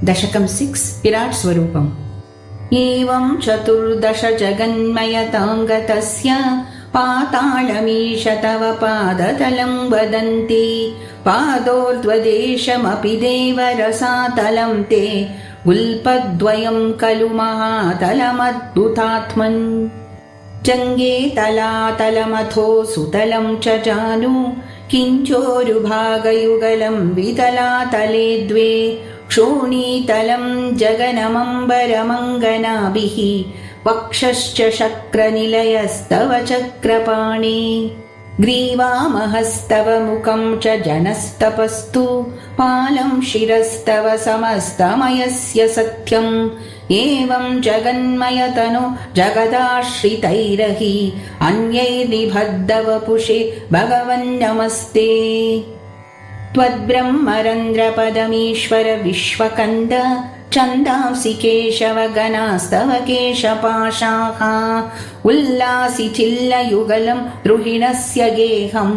दशकं 6 विराट् स्वरूपम्। एवं 14 जगन्मयतां गतस्य पाताళमीश तव पादतलं वदन्ति पादोर्ध्वदेशमपि देवरसातलं ते गुल्पद्वयं खलु महातलमद्भुतात्मन् जङ्गे तलातलमथो सुतलं च जानु किञ्चोरुभागयुगलं वितलातले द्वे क्षोणीतलं जगनमम्बरमङ्गनाभिः वक्षश्च शक्रनिलयस्तव चक्रपाणि ग्रीवामहस्तव मुखं च जनस्तपस्तु पालं शिरस्तव समस्तमयस्य सत्यम् एवं जगन्मयतनु जगदाश्रितैरहि अन्यैर्निबद्धवपुषे भगवन्नमस्ते त्वद्ब्रह्मरन्ध्रपदमीश्वर विश्वकन्द छन्दांसि केशवगणास्तव केशपाशाः उल्लासि चिल्लयुगलं द्रुहिणस्य गेहं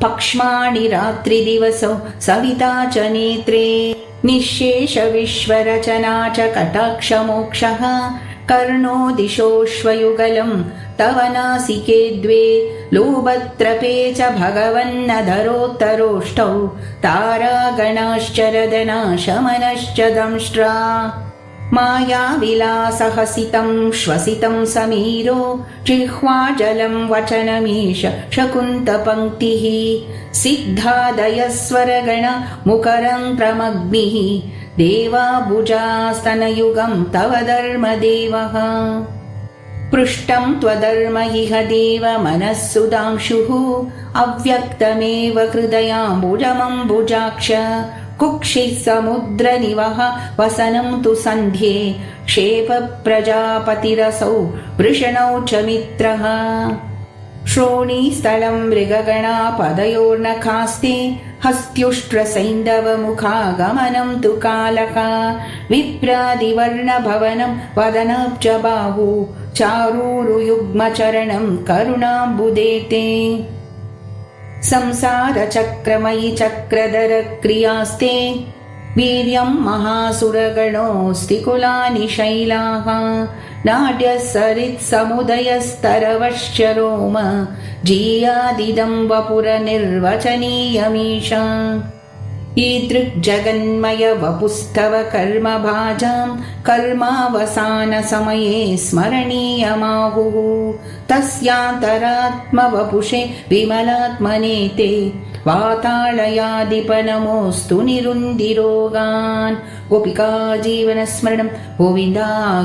पक्ष्माणि रात्रिदिवसौ सविता च नेत्रे निःशेष विश्वरचना च कटाक्षमोक्षः कर्णो दिशोऽश्वयुगलं तव नासिके द्वे लोभत्रपे च भगवन्नधरोत्तरोष्टौ तारागणाश्चरदना शमनश्च दंष्ट्रा मायाविलासहसितं श्वसितं समीरो जिह्वाजलं वचनमीश शकुन्तपङ्क्तिः सिद्धादयस्वरगण मुखरन्त्रमग्निः देवाबुजास्तनयुगं तव धर्मदेवः पृष्टं त्वधर्म इह देव मनःसुधांशुः अव्यक्तमेव हृदयाम्बुजमम्बुजाक्ष कुक्षिः समुद्रनिवह वसनं तु सन्ध्ये क्षेप प्रजापतिरसौ वृषणौ च मित्रः श्रोणीस्थलं मृगगणा पदयोर्नखास्ते हस्त्युष्ट्रसैन्धवमुखागमनं तु कालः विप्रादिवर्णभवनं वदनाब्ज बाहु चारूरुयुग्मचरणं करुणाम्बुदेते संसारचक्रमयि चक्रधर क्रियास्ते वीर्यं महासुरगणोऽस्ति कुलानि शैलाः नाड्यसरित्समुदयस्तरवश्च रोम जीयादिदं वपुरनिर्वचनीयमीश ईदृग्जगन्मय वपुस्तव कर्मभाजां कर्मावसानसमये स्मरणीयमाहुः तस्यान्तरात्मवपुषे विमलात्मने ते वाताळयादिपनमोऽस्तु निरुन्दिरोगान् गोपिका जीवनस्मरणं गोविन्द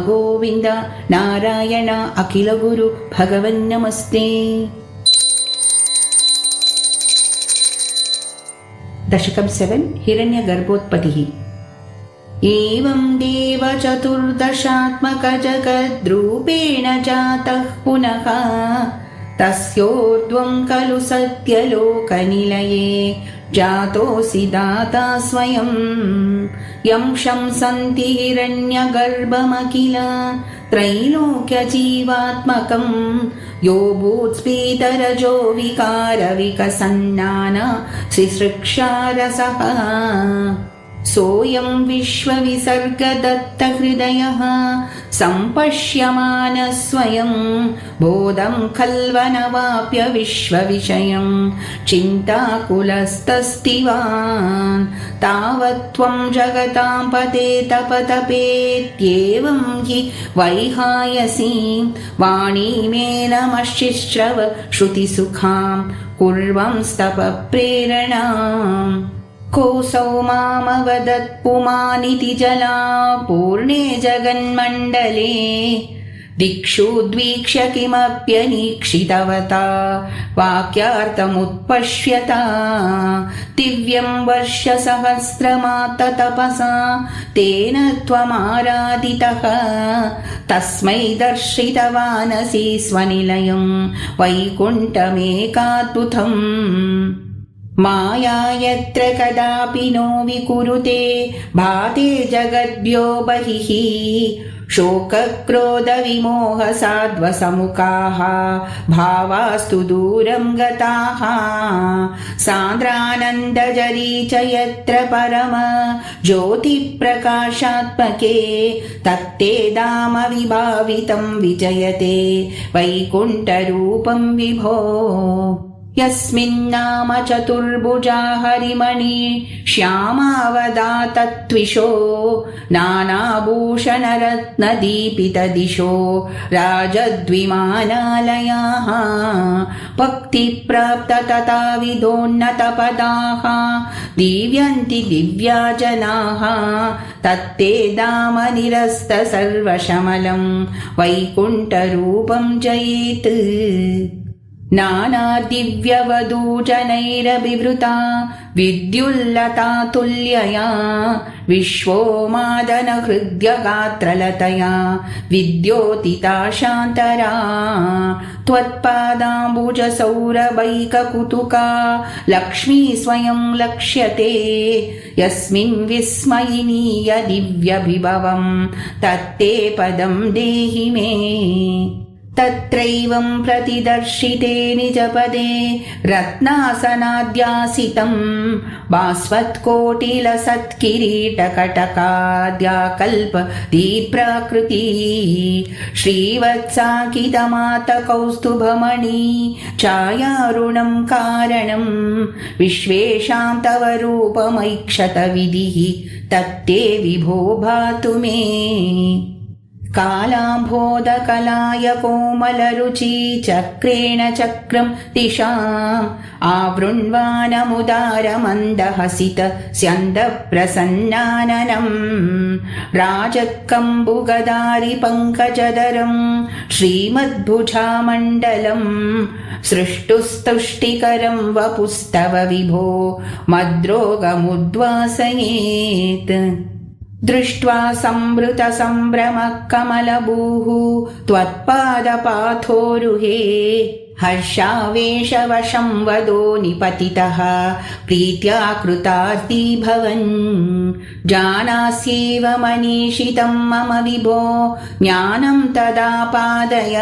गोविन्द नारायण अखिलगुरु भगवन्नमस्ते। दशकं 7 हिरण्यगर्भोत्पत्तिः। एवं देव 14 जगद्रूपेण जातः पुनः तस्योर्ध्वं खलु सत्यलोकनिलये जातोऽसि दाता स्वयं यं शंसन्ति हिरण्यगर्भमखिल त्रैलोक्यजीवात्मकं यो भूत्स्फीतरजो विकारविकसन्नाना श्रीसृक्षारसः सोऽयं विश्वविसर्गदत्तहृदयः सम्पश्यमानः स्वयं बोधं खल्वनवाप्य विश्वविषयं चिन्ताकुलस्तस्तिवान् तावत् त्वं जगतां पते तपतपेत्येवं हि वैहायसीं वाणीमेनमशिश्रव श्रुतिसुखां कुर्वंस्तपप्रेरणाम् कोऽसौ मामवदत् पुमानिति जला पूर्णे जगन्मण्डले दिक्षु द्वीक्ष्य किमप्यनीक्षितवता वाक्यार्थमुत्पश्यता दिव्यं वर्षसहस्रमात्ततपसा तेन त्वमाराधितः तस्मै दर्शितवानसि स्वनिलयं वैकुण्ठमेकाद्भुतम् माया यत्र कदापि नो विकुरुते भाते जगद्भ्यो बहिः शोकक्रोधविमोहसाध्वसमुखाः भावास्तु दूरं गताः सान्द्रानन्दजरी च यत्र परम ज्योतिप्रकाशात्मके तत्ते धाम विभावितं विजयते वैकुण्ठरूपं विभो यस्मिन्नाम चतुर्भुजा हरिमणि श्यामावदातत्विषो नानाभूषणरत्नदीपितदिशो राजद्विमानालयाः भक्तिप्राप्ततथाविधोन्नतपदाः दीव्यन्ति दिव्याजनाः तत्ते धाम निरस्तसर्वशमलं वैकुण्ठरूपं जयेत् नानादिव्यवधूजनैरभिवृता विद्युल्लता तुल्यया विश्वोमादनहृद्यगात्रलतया विद्योतिता शान्तरा त्वत्पादाम्बुजसौरभैककुतुका लक्ष्मी स्वयं लक्ष्यते यस्मिन् विस्मयनीय दिव्यविभवं तत्ते पदं देहि मे तत्रैवं प्रतिदर्शिते निजपदे रत्नासनाद्यासितं बाष्पत्कोटिलसत्किरीटकटकाद्याकल्पदीप्राकृती श्रीवत्साङ्कितमातकौस्तुभमणि छायारुणं कारणं विश्वेषां तव रूपमैक्षत विधिः तत्ते विभो भातु मे कालाम्भोदकलाय कोमलरुचि चक्रेण चक्रं दिशाम् आवृण्वानमुदारमन्दहसित स्यन्दप्रसन्नाननम् राजकम्बुगदारि पङ्कजधरं श्रीमद्भुजामण्डलम् सृष्टुस्तुष्टिकरं वपुस्तव विभो मद्रोगमुद्वासयेत् दृष्ट्वा संभृतसम्भ्रमः कमलभूः त्वत्पादपाथोरुहे हर्षावेशवशं वदो निपतितः प्रीत्या कृतार्थी भवन् जानास्येव मनीषितं मम विभो ज्ञानं तदा पादय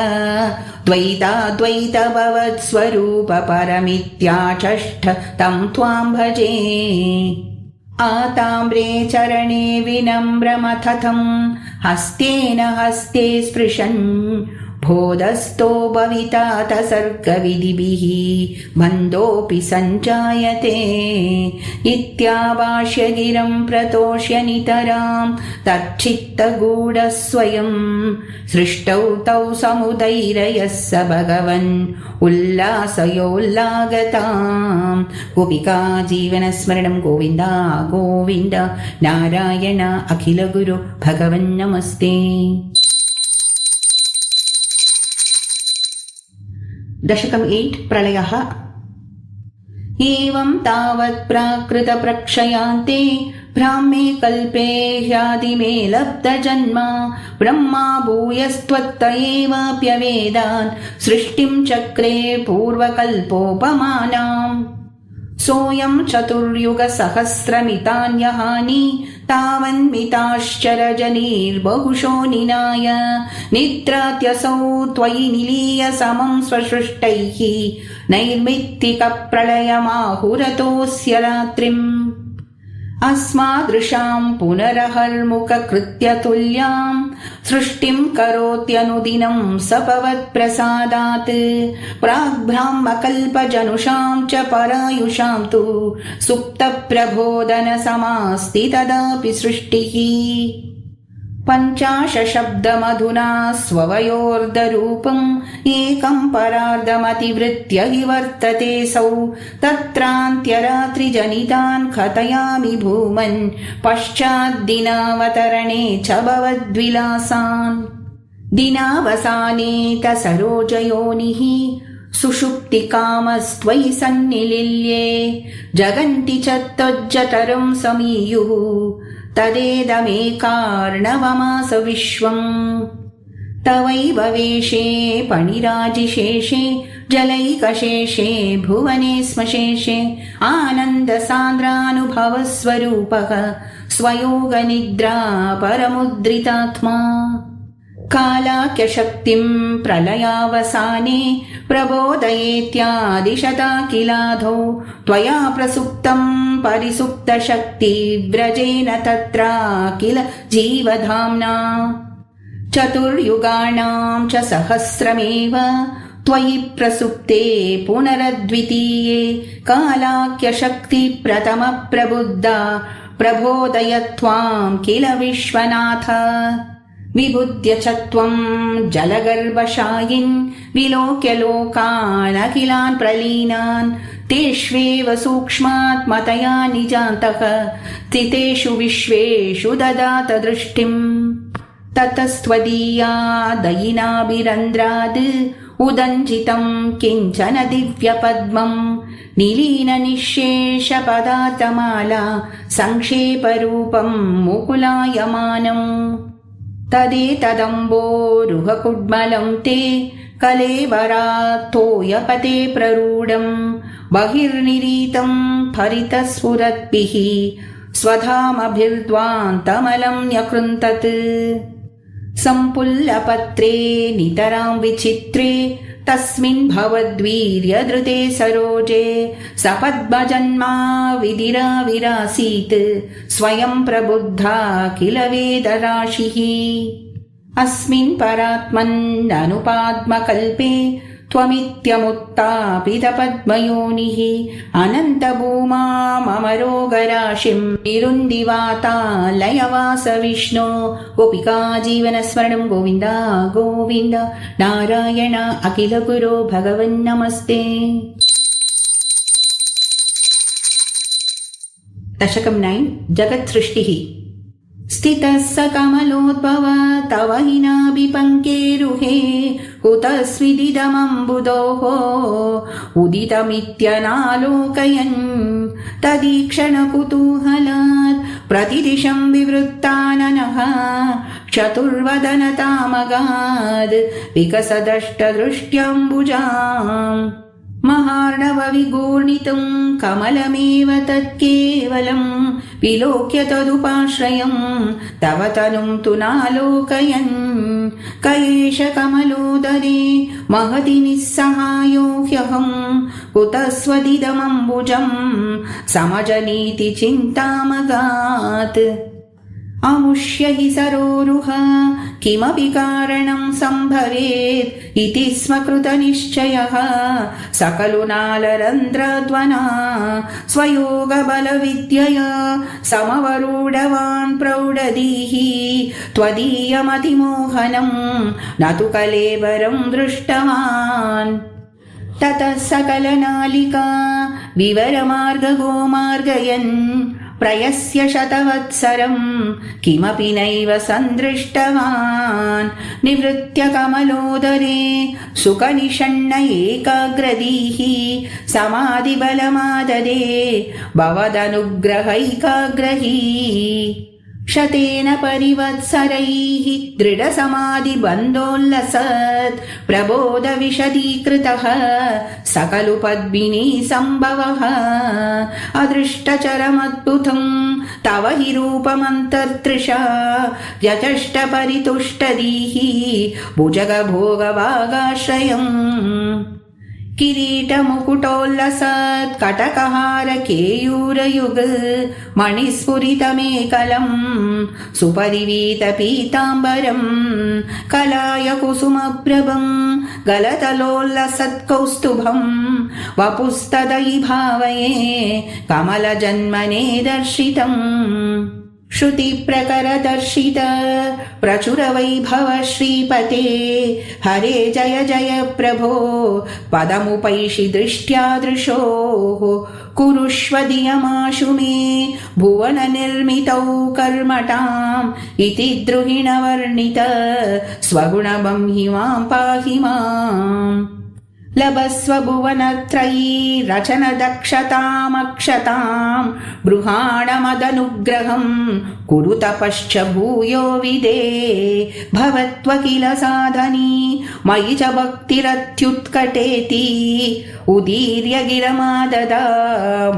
द्वैताद्वैतभवत्स्वरूपपरमित्याचष्ट तं त्वां भजे आताम्रे चरणे विनम्रमथतं हस्तेन हस्ते स्पृशन् बोधस्थो भवितात सर्गविधिभिः बन्धोऽपि सञ्जायते इत्याभाष्य गिरं प्रतोष्य नितरां तच्चित्तगूढस्वयं सृष्टौ तौ समुदैरयः स भगवन् उल्लासयोल्लागतां गोपिका जीवनस्मरणं गोविन्द गोविन्द नारायण अखिलगुरु भगवन् नमस्ते। दशकम् 8 प्रलयः। एवं तावत् प्राकृतप्रक्षयान्ते ब्राह्मे कल्पे ह्यादिमे लब्धजन्म ब्रह्मा भूयस्त्वत्त एवाप्यवेदान् सृष्टिं चक्रे पूर्वकल्पोपमानाम् सोऽयं चतुर्युगसहस्रमितान्यहानि तावन्मिताश्चरजनीर्बहुशो निनाय निद्रात्यसौ त्वयि निलीय समं स्वसृष्टैः नैर्मित्तिकप्रलयमाहुरतोऽस्य रात्रिम् अस्मादृशां पुनरहर्मुखकृत्य तुल्यां सृष्टिं करोत्यनुदिनं सपवत्प्रसादात् प्राग्ब्राह्मकल्पजनुषां च परायुषां तु सुप्तप्रबोधनसमास्ति तदापि सृष्टिः पञ्चाशशब्दमधुना स्ववयोर्धरूपम् एकं परार्धमतिवृत्य हि वर्ततेऽसौ तत्रान्त्यरात्रिजनितान् कथयामि भूमन् पश्चाद्दिनावतरणे च भवद्विलासान् दिनावसाने तसरोजयोनिः सुषुप्तिकामस्त्वयि सन्निलिल्ये जगन्ति च त्वज्जठरं समीयुः तदेदमेकार्णवमास विश्वम् तवैव वेशे पणिराजिशेषे जलैकशेषे भुवने स्मशेषे आनन्दसान्द्रानुभवस्वरूपः स्वयोगनिद्रा परमुद्रितात्मा कालाख्यशक्तिं प्रलयावसाने प्रबोधयेत्यादिशताकिलाधौ त्वया प्रसुप्तं परिसुप्तशक्तिव्रजेन तत्राखिल जीवधाम्ना चतुर्युगाणां च सहस्रमेव त्वयि प्रसुप्ते पुनरद्वितीये कालाख्यशक्तिप्रथमप्रबुद्धा प्रबोधयत्वां किल विश्वनाथ विबुध्य च त्वं जलगर्भशायिन् विलोक्य लोकान् अखिलान् प्रलीनान् तेष्वेव सूक्ष्मात्मतया निजान्तः स्थितेषु विश्वेषु ददात दृष्टिम् ततस्त्वदीया दयिनाभिरन्ध्राद् उदञ्जितं किञ्चन दिव्यपद्मं निलीननिःशेषपदार्थमाला संक्षेपरूपं मुकुलायमानम् तदेतदम्बोरुहकुड्मलं ते कलेवरात्तोयपते प्ररूढं बहिर्निरीतं फरितस्फुरद्भिः स्वधामभिर्ध्वान्तमलं न्यकृन्तत् सम्पुल्लपत्रे नितरां विचित्रे तस्मिन् भवद्वीर्यधृते सरोजे सपद्मजन्मा विधिराविरासीत् स्वयं प्रबुद्धा किल वेदराशिः अस्मिन् परात्मन्ननुपाद्मकल्पे त्वमित्यमुत्तापितपद्मयोनिः अनन्तभूमाममरोगराशिं निरुन्दिवातालयवास विष्णो गोपिका जीवनस्मरणं गोविन्द गोविन्द नारायण अखिलगुरो भगवन्नमस्ते। दशकं 9 जगत्सृष्टिः स्थितः स कमलोद्भव तव हि नाभिपङ्केरुहे कुतस्विदिदमम्बुदोः उदितमित्यनालोकयन् तदीक्षणकुतूहलात् प्रतिदिशं विवृत्ताननः चतुर्वदनतामगाद् विकसदष्टदृष्ट्यम्बुजाम् महार्णवविगूर्णितं कमलमेव तत्केवलं विलोक्य तदुपाश्रयं तव तनुं तु नालोकयन् क एष कमलोदरे महति निस्सहायो ह्यहं कुतः स्वदिदमम्बुजं समजनीति चिन्तामगात् अमुष्य हि सरोरुह किमपि कारणं सम्भवेत् इति स्म कृतनिश्चयः सकलु नालरन्ध्रध्वना स्वयोगबलविद्यया समवरूढवान् प्रौढधीः त्वदीयमतिमोहनं न तु कलेवरं दृष्टवान् ततः सकलनालिका विवरमार्गगोमार्गयन् प्रयस्य शतवत्सरं किमपि नैव सन्दृष्टवान् निवृत्य कमलोदरे सुखनिषण्ण एकाग्रदीः समाधिबलमाददे भवदनुग्रहैकाग्रही शतेन परिवत्सरैः दृढसमाधिबन्धोल्लसत् प्रबोधविशदीकृतः सकलु पद्मिनी सम्भवः अदृष्टचरमद्भुतं तव हि रूपमन्तर्तृषा यचष्ट परितुष्टदीः भुजगभोगभागाश्रयम् किरीटमुकुटोल्लसत् कटकहार केयूरयुग मणिस्फुरितमेकलं सुपरिवीतपीताम्बरं कलाय कुसुमप्रभं गलतलोल्लसत्कौस्तुभं वपुस्तदयि भावये कमलजन्मने दर्शितम् श्रुतिप्रकरदर्शित प्रचुरवैभव श्रीपते हरे जय जय प्रभो पदमुपैषि दृष्ट्या दृशोः कुरुष्व धियमाशु मे भुवननिर्मितौ कर्मटाम् इति द्रुहिणवर्णित स्वगुणमं हि मां पाहि माम् लभस्व भुवनत्रयी रचनदक्षतामक्षतां बृहाणमदनुग्रहं कुरु तपश्च भूयो विदे भवत्व किल साधनी मयि च भक्तिरत्युत्कटेति उदीर्य गिरमाददा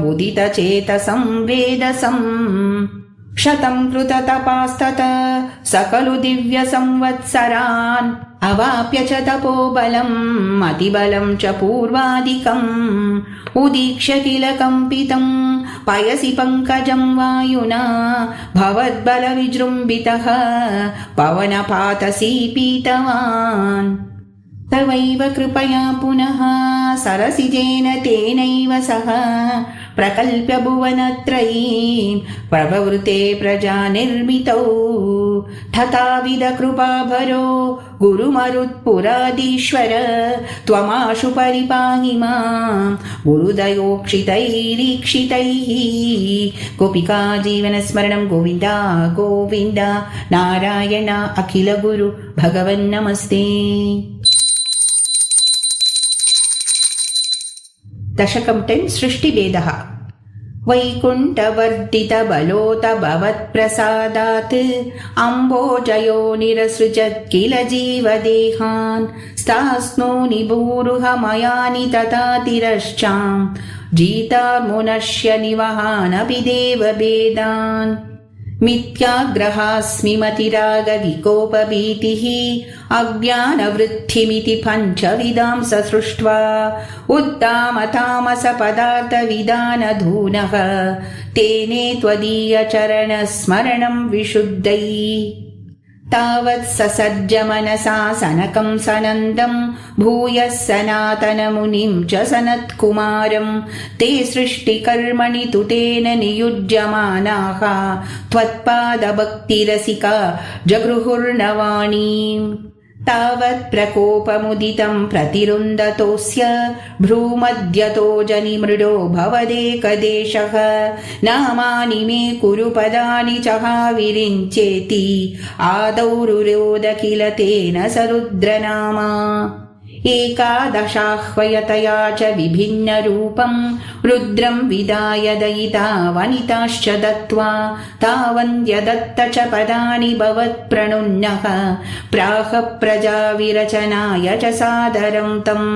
मुदितचेतसं वेदसम् शतं कृततपास्तत सकलु दिव्यसंवत्सरान् अवाप्य च तपोबलम् अतिबलं च पूर्वादिकम् उदीक्ष्य किल कम्पितं पयसि पङ्कजं वायुना भवद्बलविजृम्भितः पवनपातसी पीतवान् तवैव कृपया पुनः सरसिजेन तेनैव सह प्रकल्प्य भुवनत्रयीं प्रववृते प्रजानिर्मितौ तथाविध कृपाभरो गुरुमरुत्पुराधीश्वर त्वमाशु परिपाहि मां गुरुदयोक्षितैरीक्षितैः गोपिका जीवनस्मरणं गोविन्द गोविन्द नारायण अखिल गुरु भगवन्नमस्ते। दशकं 10 सृष्टिभेदः वैकुण्ठवर्धितबलोत भवत्प्रसादात् अम्बोजयो निरसृजत् किल जीवदेहान् स्तास्नोनि भूरुहमयानि तथातिरश्चां जीतार्मुनश्य निवहानपि देवभेदान् मिथ्याग्रहास्मि मतिरागविकोपभीतिः अज्ञानवृत्तिमिति पञ्चविधां ससृष्ट्वा उद्दामतामसपदार्थविधानधूनः तेने त्वदीयचरणस्मरणं विशुद्धैः तावत् ससज्ज मनसा सनकं सनन्दं भूयः सनातनमुनिं च सनत्कुमारं ते सृष्टिकर्मणि तु तेन नियुज्यमानाः त्वत्पादभक्तिरसिका जगृहुर्नवाणीम् तावत् प्रकोपमुदितं प्रतिरुन्दतोऽस्य भ्रूमध्यतो जनिमृडो भवदेकदेशः नामानि मे कुरु पदानि च विरिञ्चेति आदौ रुरोद किल तेन स रुद्रनामा एकादशाह्वयतया च विभिन्नरूपं रुद्रं विदाय दयिता वनिताश्च दत्त्वा तावन्त्यदत्त च पदानि भवत्प्रणुन्नः प्राह प्रजाविरचनाय च सादरं तम्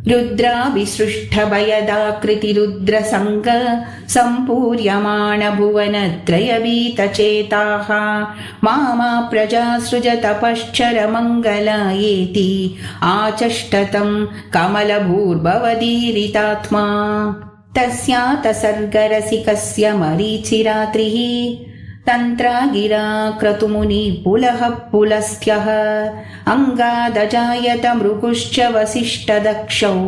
रुद्राभिसृष्टभयदाकृतिरुद्रसङ्ग सम्पूर्यमाण भुवनत्रयभीतचेताः मामा प्रजासृज तपश्चर मङ्गलायेति आचष्टतं कमलभूर्भवदीरितात्मा तस्यातसर्गरसिकस्य मरीचिरात्रिः तन्त्रागिरा क्रतुमुनि पुलः पुलस्त्यः अङ्गादजायत मृगुश्च वसिष्ठदक्षौ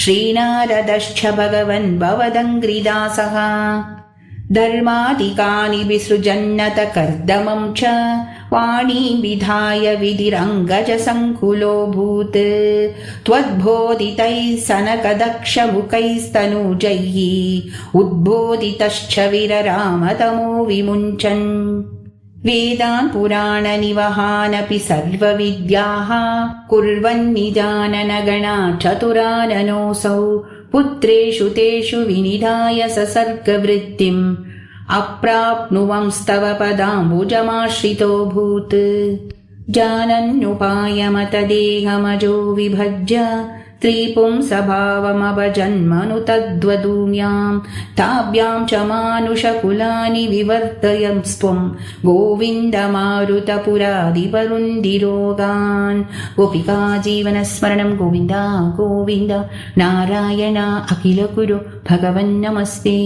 श्रीनारदश्च भगवन् भवदङ्घ्रिदासः धर्मादिकानि विसृजन्नत कर्दमं च वाणीं विधाय विधिरङ्गजसङ्कुलोऽभूत् त्वद्बोधितैः सनकदक्षमुखैस्तनूजैः उद्बोधितश्च विररामतमो विमुञ्चन् वेदान् पुराणनिवहानपि सर्वविद्याः कुर्वन्निजाननगणा चतुराननोऽसौ पुत्रेषु तेषु विनिधाय ससर्गवृत्तिम् अप्राप्नुवंस्तव पदाम्बुजमाश्रितोऽभूत् जानन्नुपायमतदेहमजो विभज्य स्त्रीपुंसभावमभजन्मनु तद्वधूम्यां ताभ्यां च मानुषकुलानि विवर्तयं स्वं गोविन्दमारुतपुरादिपरुन्दिरोगान् गोपिका जीवनस्मरणं गोविन्द गोविन्द नारायण अखिलगुरु भगवन्नमस्ते।